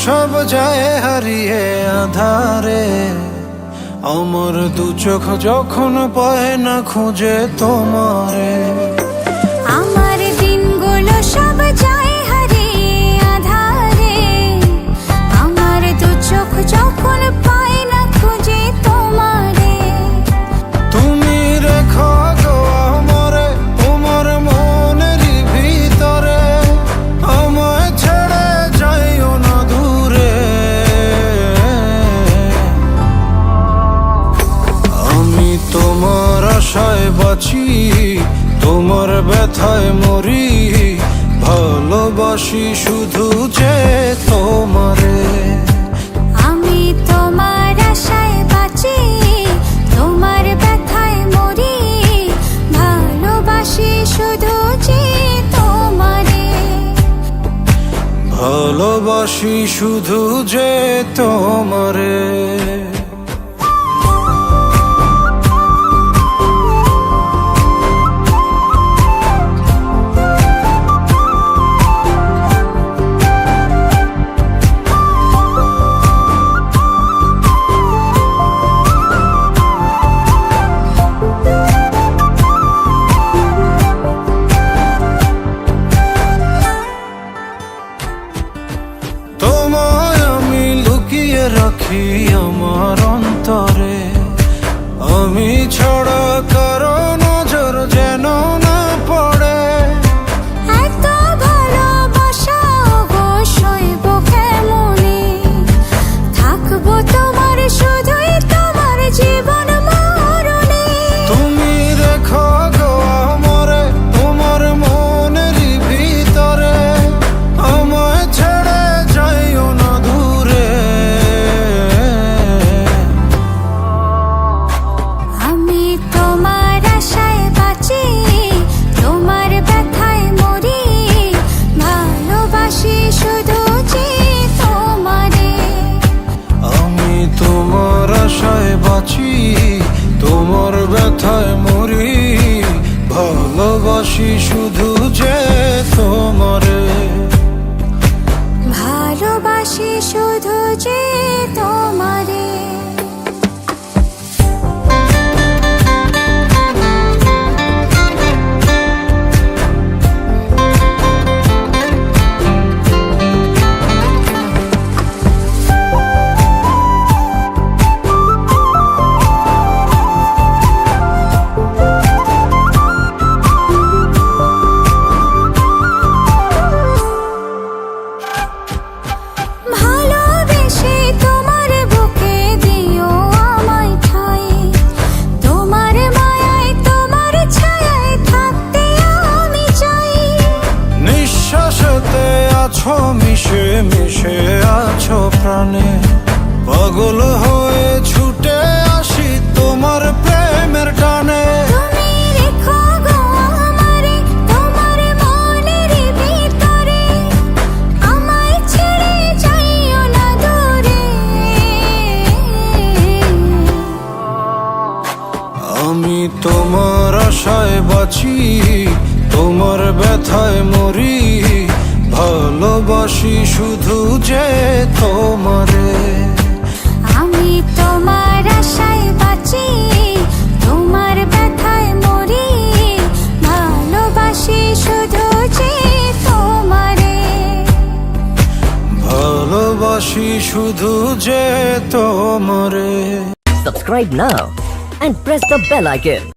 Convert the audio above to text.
সব যায় হারিয়ে আধারে, আমার দু চোখ যখন পায় না খুঁজে তোমারে। আমার দিনগুলো সব যায় হারিয়ে আধারে, আমার দু চোখ যখন পায় না খুঁজে তোমারে। তুমি রেখো গো আমারে তোমার মনের ভিতরে, আমায় ছেড়ে যাইও না দূরে। আমি তোমার আশায় বাঁচি, তোমার ব্যথায় মরি, ভালোবাসি শুধু যে তোমারে। আমি তোমার আশায় বাঁচি, তোমার ব্যথায় মরি, ভালোবাসি শুধু যে তোমারে। ভালোবাসি শুধু যে তোমারে। তোমায় আমি লুকিয়ে রাখি আমার অন্তরে, আমি ছাড়া কারো নজর যেন না পড়ে। এত ভালোবাসা অবশ্যই কেমনে, থাকবো তোমার শুধুই তোমার জীবন মরণে। তুমি রেখো গো আমারে তোমার মনের ভিতরে, আমায় ছেড়ে যাইও না দূরে। আমি তোমার আশায় বাঁচি, তোমার ব্যথায় মরি, ভালোবাসি শুধু যে তোমারে। আমি তোমার আশায় বাঁচি, তোমার ব্যথায় মরি, ভালোবাসি শুধু যে তোমারে। ভালোবাসি শুধু যে তোমারে। ভালোবেসে তোমার বুকে দিও আমায় ঠাঁই, তোমার মায়ায় তোমার ছায়ায় থাকতে আমি চাই। নিঃশ্বাসতে আছো মিশে মিশে আছো প্রাণে, পাগল হয়ে ছুটে আসি তোমার প্রেমের টানে। তুমি রেখো গো আমারে তোমার মনের ভিতরে, আমায় ছেড়ে যাইও না দূরে। আমি তোমার আশায় বাঁচি, তোমার ব্যথায় মরি, ভালোবাসি শুধু যে তোমারে। আমি তোমার আশায় বাঁচি, তোমার ব্যথায় মরি, ভালোবাসি শুধু যে তোমারে। ভালোবাসি শুধু যে তোমারে। Subscribe now and press the bell icon.